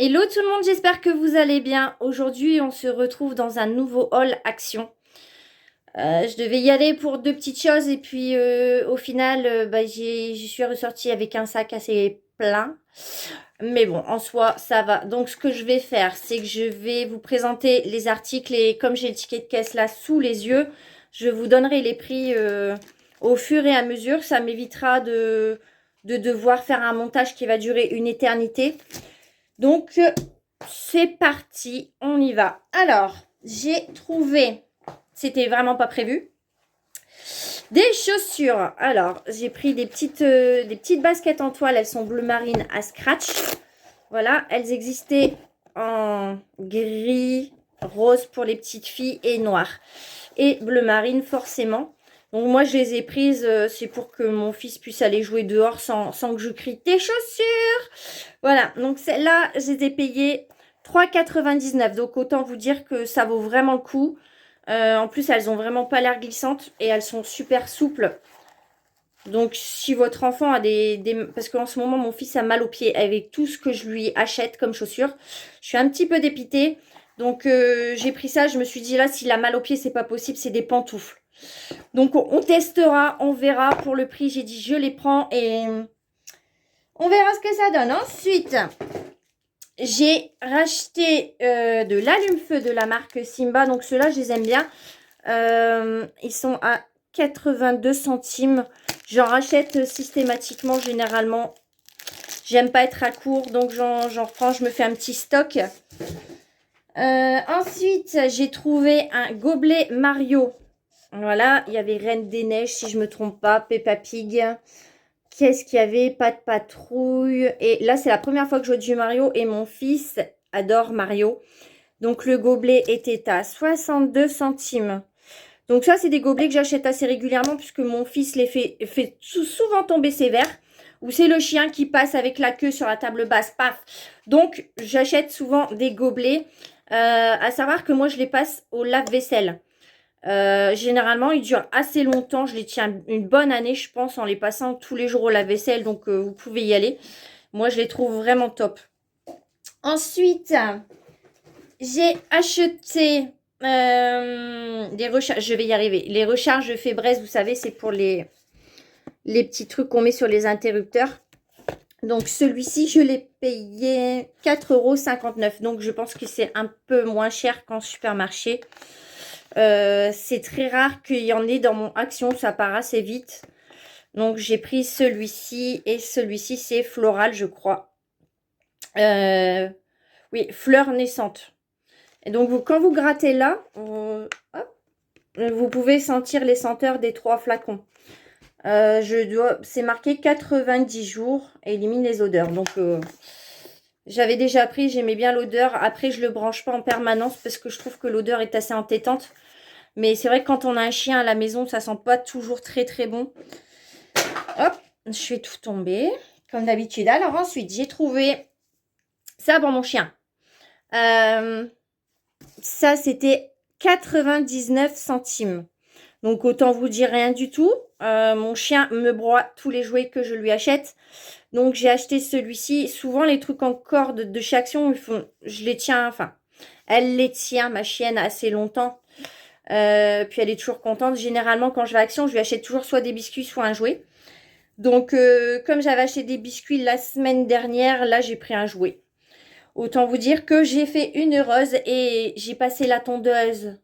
Hello tout le monde, j'espère que vous allez bien. Aujourd'hui, on se retrouve dans un nouveau haul action. Je devais y aller pour deux petites choses et puis au final, je suis ressortie avec un sac assez plein. Mais bon, en soi, ça va. Donc, ce que je vais faire, c'est que je vais vous présenter les articles et comme j'ai le ticket de caisse là sous les yeux, je vous donnerai les prix au fur et à mesure. Ça m'évitera de devoir faire un montage qui va durer une éternité. Donc, c'est parti, on y va. Alors, j'ai trouvé, c'était vraiment pas prévu, des chaussures. Alors, j'ai pris des petites baskets en toile, elles sont bleu marine à scratch. Voilà, elles existaient en gris, rose pour les petites filles et noir. Et bleu marine forcément. Donc moi, je les ai prises, c'est pour que mon fils puisse aller jouer dehors sans que je crie tes chaussures. Voilà, donc celles-là, je les ai payées 3,99. Donc autant vous dire que ça vaut vraiment le coup. En plus, elles ont vraiment pas l'air glissantes et elles sont super souples. Donc si votre enfant a Parce qu'en ce moment, mon fils a mal aux pieds avec tout ce que je lui achète comme chaussures. Je suis un petit peu dépitée. Donc j'ai pris ça, je me suis dit là, s'il a mal aux pieds, c'est pas possible, c'est des pantoufles. Donc on testera, on verra. Pour le prix, j'ai dit je les prends et on verra ce que ça donne. Ensuite, j'ai racheté de l'allume-feu de la marque Simba. Donc ceux-là, je les aime bien. Ils sont à 82 centimes. J'en rachète systématiquement, généralement. J'aime pas être à court, donc j'en reprends. Je me fais un petit stock. Ensuite, j'ai trouvé un gobelet Mario. Voilà, il y avait Reine des Neiges, si je ne me trompe pas, Peppa Pig. Qu'est-ce qu'il y avait? Pas de patrouille. Et là, c'est la première fois que je joue du Mario et mon fils adore Mario. Donc, le gobelet était à 62 centimes. Donc, ça, c'est des gobelets que j'achète assez régulièrement puisque mon fils les fait souvent tomber ses verres. Ou c'est le chien qui passe avec la queue sur la table basse, paf. Donc, j'achète souvent des gobelets. À savoir que moi, je les passe au lave-vaisselle. Généralement, ils durent assez longtemps. Je les tiens une bonne année, je pense, en les passant tous les jours au lave-vaisselle. Donc, vous pouvez y aller. Moi, je les trouve vraiment top. Ensuite, j'ai acheté des recharges. Je vais y arriver. Les recharges Febreze, vous savez, c'est pour les petits trucs qu'on met sur les interrupteurs. Donc, celui-ci, je l'ai payé 4,59 €. Donc, je pense que c'est un peu moins cher qu'en supermarché. C'est très rare qu'il y en ait dans mon Action, ça part assez vite. Donc, j'ai pris celui-ci et celui-ci, c'est floral, je crois. Oui, fleurs naissantes. Et donc, quand vous grattez là, vous pouvez sentir les senteurs des 3 flacons. C'est marqué 90 jours et élimine les odeurs. Donc, j'avais déjà pris, j'aimais bien l'odeur. Après, je le branche pas en permanence parce que je trouve que l'odeur est assez entêtante. Mais c'est vrai que quand on a un chien à la maison, ça sent pas toujours très très bon. Hop, je fais tout tomber, comme d'habitude. Alors ensuite, j'ai trouvé ça pour mon chien. Ça, c'était 99 centimes. Donc, autant vous dire rien du tout. Mon chien me broie tous les jouets que je lui achète. Donc, j'ai acheté celui-ci. Souvent, les trucs en corde de chez Action, je les tiens, enfin, elle les tient, ma chienne, assez longtemps. Puis elle est toujours contente. Généralement, quand je vais à Action, je lui achète toujours soit des biscuits, soit un jouet. Donc, comme j'avais acheté des biscuits la semaine dernière, là, j'ai pris un jouet. Autant vous dire que j'ai fait une heureuse et j'ai passé la tondeuse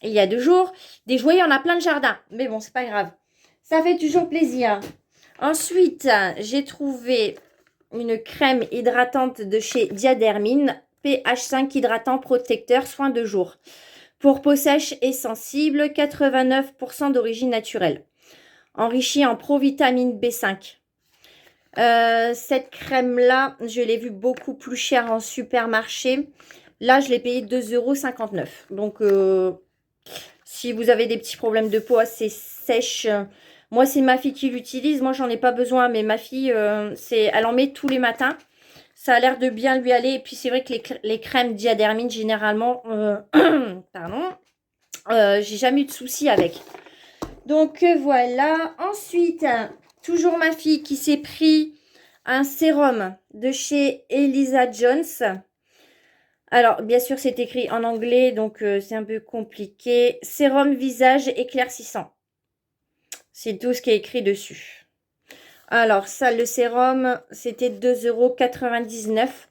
il y a 2 jours. Des jouets, il y en a plein de jardin. Mais bon, c'est pas grave. Ça fait toujours plaisir. Ensuite, j'ai trouvé une crème hydratante de chez Diadermine. pH5 hydratant protecteur, soin de jour. Pour peau sèche et sensible, 89% d'origine naturelle. Enrichie en provitamine B5. Cette crème-là, je l'ai vue beaucoup plus chère en supermarché. Là, je l'ai payée 2,59 €. Donc, si vous avez des petits problèmes de peau assez sèche, moi, c'est ma fille qui l'utilise. Moi, j'en ai pas besoin, mais ma fille, elle en met tous les matins. Ça a l'air de bien lui aller. Et puis, c'est vrai que les crèmes Diadermine, généralement, pardon, j'ai jamais eu de soucis avec. Donc, voilà. Ensuite, toujours ma fille qui s'est pris un sérum de chez Elisa Jones. Alors, bien sûr, c'est écrit en anglais, donc c'est un peu compliqué. Sérum visage éclaircissant. C'est tout ce qui est écrit dessus. Alors, ça, le sérum, c'était 2,99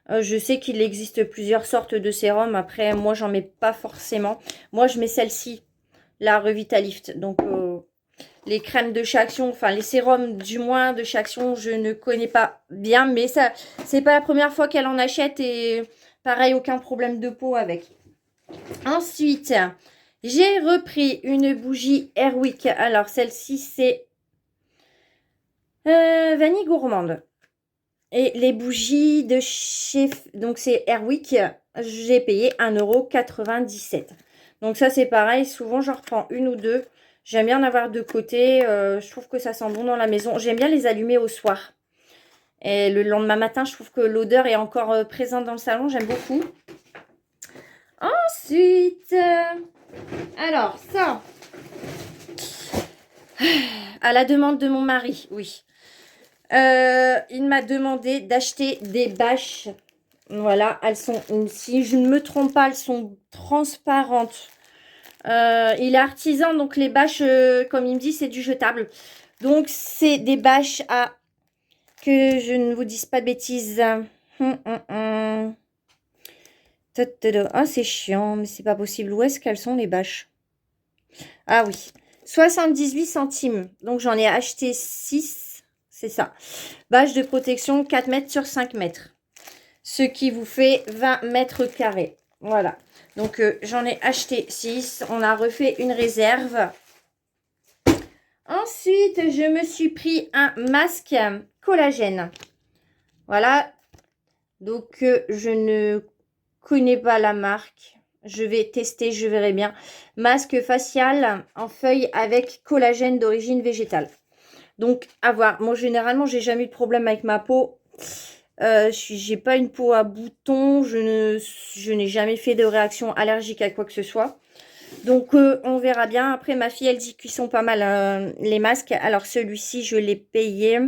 €. Je sais qu'il existe plusieurs sortes de sérum. Après, moi, j'en mets pas forcément. Moi, je mets celle-ci, la Revitalift. Donc, les crèmes de chez Action, enfin, les sérums, du moins, de chez Action, je ne connais pas bien. Mais ça, c'est pas la première fois qu'elle en achète. Et pareil, aucun problème de peau avec. Ensuite, j'ai repris une bougie Airwick. Alors, celle-ci, c'est vanille gourmande. Et les bougies de chez... Donc, c'est Airwick. J'ai payé 1,97 €. Donc, ça, c'est pareil. Souvent, j'en reprends une ou deux. J'aime bien en avoir de côté. Je trouve que ça sent bon dans la maison. J'aime bien les allumer au soir. Et le lendemain matin, je trouve que l'odeur est encore présente dans le salon. J'aime beaucoup. Ensuite, alors ça, à la demande de mon mari, oui. Il m'a demandé d'acheter des bâches. Voilà, elles sont, si je ne me trompe pas, elles sont transparentes. Il est artisan, donc les bâches, comme il me dit, c'est du jetable. Donc, c'est des bâches à... Que je ne vous dise pas de bêtises. Ah, c'est chiant, mais c'est pas possible. Où est-ce qu'elles sont, les bâches? Ah oui, 78 centimes. Donc, j'en ai acheté 6. C'est ça. Bâche de protection 4 mètres sur 5 mètres. Ce qui vous fait 20 mètres carrés. Voilà. Donc, j'en ai acheté 6. On a refait une réserve. Ensuite, je me suis pris un masque collagène. Voilà. Donc, je ne connais pas la marque. Je vais tester, je verrai bien. Masque facial en feuille avec collagène d'origine végétale. Donc, à voir. Moi, généralement, j'ai jamais eu de problème avec ma peau. J'ai pas une peau à boutons. Je n'ai jamais fait de réaction allergique à quoi que ce soit. Donc, on verra bien. Après, ma fille, elle dit qu'ils sont pas mal, les masques. Alors, celui-ci, je l'ai payé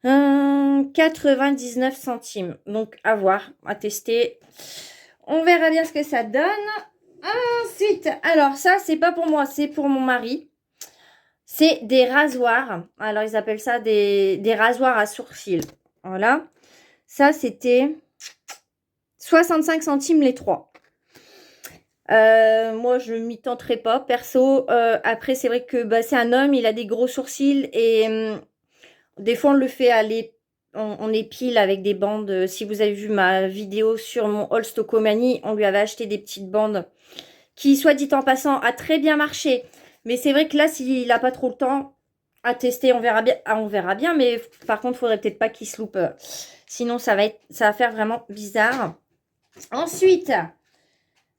99 centimes. Donc, à voir, à tester. On verra bien ce que ça donne. Ensuite, alors ça, c'est pas pour moi, c'est pour mon mari. C'est des rasoirs. Alors, ils appellent ça des rasoirs à sourcils. Voilà. Ça, c'était 65 centimes les 3. Moi, je m'y tenterai pas, perso. Après, c'est vrai que c'est un homme, il a des gros sourcils. Et des fois, on le fait aller... On épile avec des bandes. Si vous avez vu ma vidéo sur mon haul Stocomanie, on lui avait acheté des petites bandes qui, soit dit en passant, a très bien marché. Mais c'est vrai que là, s'il n'a pas trop le temps à tester, on verra bien. Ah, on verra bien, mais par contre, il faudrait peut-être pas qu'il se loupe. Sinon, ça va faire vraiment bizarre. Ensuite,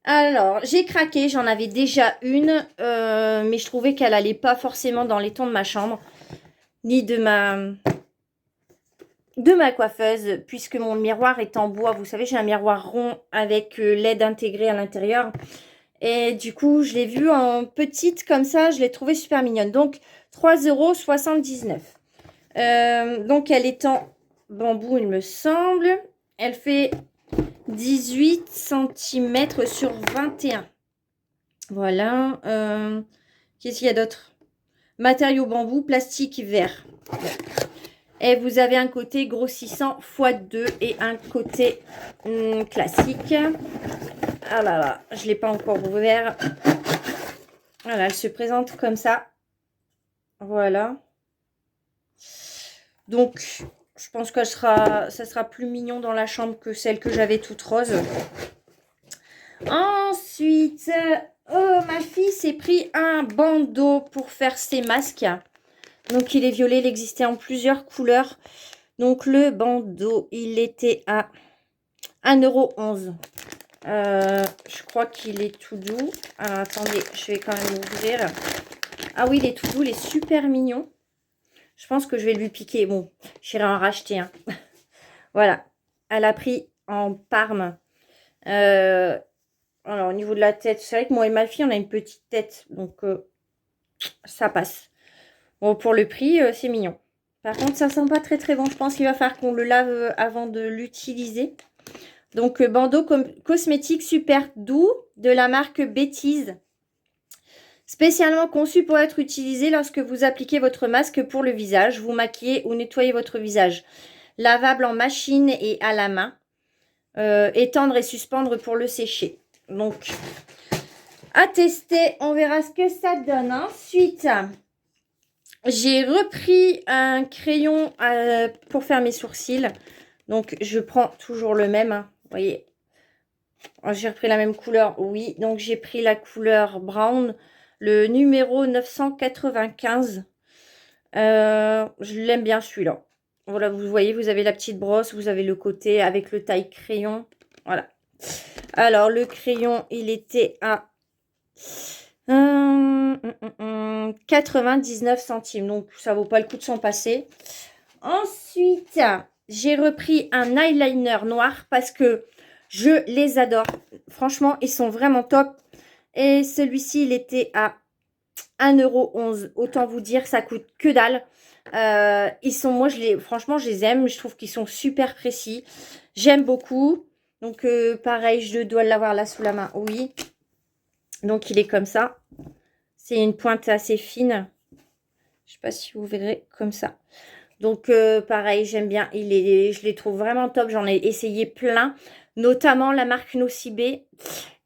alors, j'ai craqué. J'en avais déjà une, mais je trouvais qu'elle allait pas forcément dans les tons de ma chambre, ni de ma coiffeuse, puisque mon miroir est en bois. Vous savez, j'ai un miroir rond avec LED intégré à l'intérieur. Et du coup, je l'ai vue en petite comme ça. Je l'ai trouvée super mignonne. Donc, 3,79 €. Donc, elle est en bambou, il me semble. Elle fait 18 cm sur 21. Voilà. Qu'est-ce qu'il y a d'autre? Matériaux bambou, plastique, verre. Et vous avez un côté grossissant x2 et un côté classique. Ah là là, je ne l'ai pas encore ouvert. Voilà, elle se présente comme ça. Voilà. Donc, je pense que ça sera plus mignon dans la chambre que celle que j'avais toute rose. Ensuite, ma fille s'est pris un bandeau pour faire ses masques. Donc, il est violet, il existait en plusieurs couleurs. Donc, le bandeau, il était à 1,11 €. Je crois qu'il est tout doux. Alors, attendez, je vais quand même l'ouvrir. Ah oui, il est tout doux, il est super mignon. Je pense que je vais lui piquer. Bon, j'irai en racheter un. Voilà. Elle a pris en Parme. Alors, au niveau de la tête, c'est vrai que moi et ma fille, on a une petite tête. Donc, ça passe. Bon, pour le prix, c'est mignon. Par contre, ça sent pas très très bon. Je pense qu'il va falloir qu'on le lave avant de l'utiliser. Donc, bandeau cosmétique super doux de la marque Bêtise. Spécialement conçu pour être utilisé lorsque vous appliquez votre masque pour le visage, vous maquillez ou nettoyez votre visage. Lavable en machine et à la main. Étendre et suspendre pour le sécher. Donc, à tester, on verra ce que ça donne. Ensuite, j'ai repris un crayon pour faire mes sourcils. Donc, je prends toujours le même. Vous voyez, j'ai repris la même couleur, oui. Donc, j'ai pris la couleur brown, le numéro 995. Je l'aime bien celui-là. Voilà, vous voyez, vous avez la petite brosse, vous avez le côté avec le taille crayon. Voilà. Alors, le crayon, il était à 99 centimes. Donc, ça vaut pas le coup de s'en passer. Ensuite, j'ai repris un eyeliner noir parce que je les adore. Franchement, ils sont vraiment top. Et celui-ci, il était à 1,11 €. Autant vous dire, ça coûte que dalle. Franchement, je les aime. Je trouve qu'ils sont super précis. J'aime beaucoup. Donc, pareil, je dois l'avoir là sous la main. Oui. Donc, il est comme ça. C'est une pointe assez fine. Je ne sais pas si vous verrez comme ça. Donc, pareil, j'aime bien. Je les trouve vraiment top. J'en ai essayé plein. Notamment la marque Nocibé.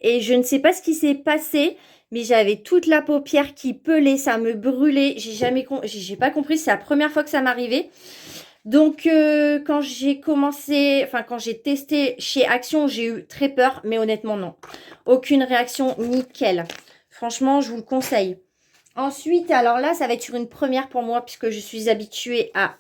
Et je ne sais pas ce qui s'est passé. Mais j'avais toute la paupière qui pelait. Ça me brûlait. J'ai pas compris. C'est la première fois que ça m'arrivait. Donc, quand j'ai testé chez Action, j'ai eu très peur. Mais honnêtement, non. Aucune réaction, nickel. Franchement, je vous le conseille. Ensuite, alors là, ça va être sur une première pour moi puisque je suis habituée à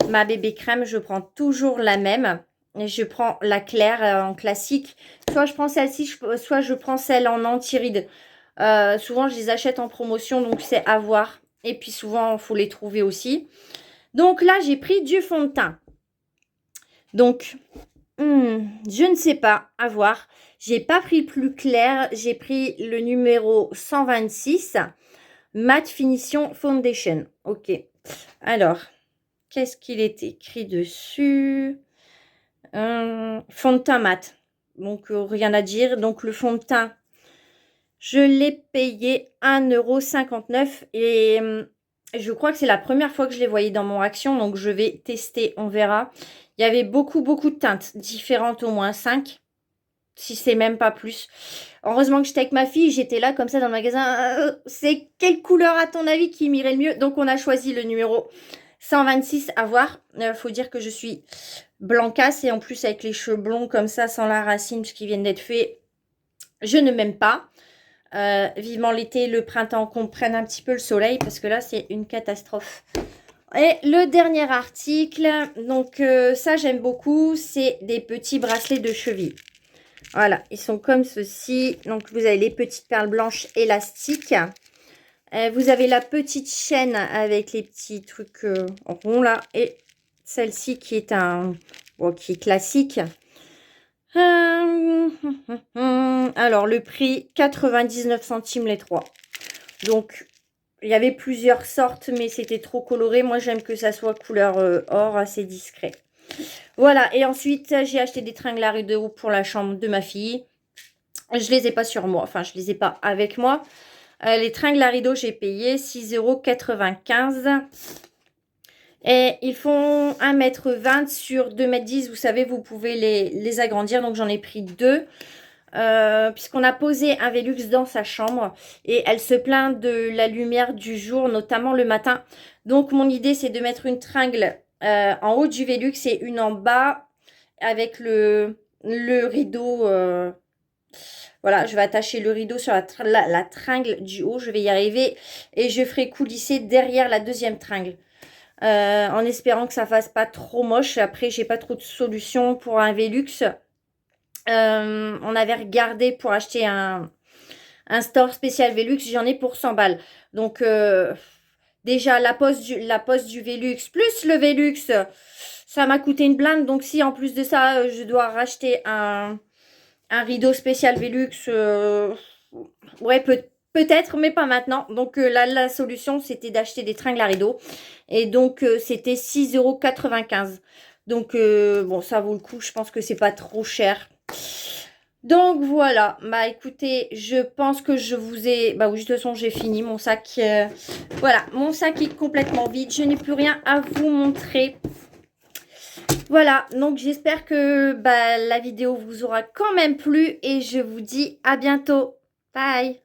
ma bébé crème. Je prends toujours la même. Et je prends la claire en classique. Soit je prends celle-ci, soit je prends celle en anti-rides. Souvent, je les achète en promotion, donc c'est à voir. Et puis souvent, il faut les trouver aussi. Donc là, j'ai pris du fond de teint. Donc, je ne sais pas, à voir. J'ai pas pris le plus clair. J'ai pris le numéro 126. Matte Finition Foundation. Ok. Alors, qu'est-ce qu'il est écrit dessus? Fond de teint mat. Donc, rien à dire. Donc, le fond de teint, je l'ai payé 1,59 € et je crois que c'est la première fois que je les voyais dans mon Action. Donc, je vais tester, on verra. Il y avait beaucoup de teintes différentes, au moins 5. Si c'est même pas plus. Heureusement que j'étais avec ma fille. J'étais là comme ça dans le magasin. C'est quelle couleur à ton avis qui m'irait le mieux? Donc, on a choisi le numéro 126 à voir. Faut dire que je suis blancasse et en plus avec les cheveux blonds comme ça, sans la racine, puisqu'ils viennent d'être faits, je ne m'aime pas. Vivement l'été, le printemps, qu'on prenne un petit peu le soleil parce que là, c'est une catastrophe. Et le dernier article, donc ça, j'aime beaucoup, c'est des petits bracelets de cheville. Voilà, ils sont comme ceci. Donc, vous avez les petites perles blanches élastiques. Vous avez la petite chaîne avec les petits trucs ronds là. Et celle-ci qui est qui est classique. Alors, le prix, 99 centimes les 3. Donc, il y avait plusieurs sortes, mais c'était trop coloré. Moi, j'aime que ça soit couleur or, assez discret. Voilà, et ensuite, j'ai acheté des tringles à rideaux pour la chambre de ma fille. Je les ai pas sur moi, enfin, je les ai pas avec moi. Les tringles à rideaux, j'ai payé 6,95 €. Et ils font 1,20 m sur 2,10 m. Vous savez, vous pouvez les agrandir. Donc, j'en ai pris 2. Puisqu'on a posé un Velux dans sa chambre. Et elle se plaint de la lumière du jour, notamment le matin. Donc, mon idée, c'est de mettre une tringle en haut du Velux et une en bas avec le rideau. Voilà, je vais attacher le rideau sur la tringle du haut. Je vais y arriver. Et je ferai coulisser derrière la deuxième tringle. En espérant que ça fasse pas trop moche. Après, j'ai pas trop de solutions pour un Velux. On avait regardé pour acheter un store spécial Velux. J'en ai pour 100 balles. Donc, déjà, la poste du Velux plus le Velux, ça m'a coûté une blinde. Donc, si en plus de ça, je dois racheter un rideau spécial Velux, ouais, Peut-être, mais pas maintenant. Donc là, la solution, c'était d'acheter des tringles à rideaux. Et donc, c'était 6,95 €. Donc, bon, ça vaut le coup. Je pense que c'est pas trop cher. Donc, voilà. Bah, écoutez, je pense que je vous ai... Bah oui, de toute façon, j'ai fini mon sac. Voilà, mon sac est complètement vide. Je n'ai plus rien à vous montrer. Voilà, donc j'espère que bah, la vidéo vous aura quand même plu. Et je vous dis à bientôt. Bye!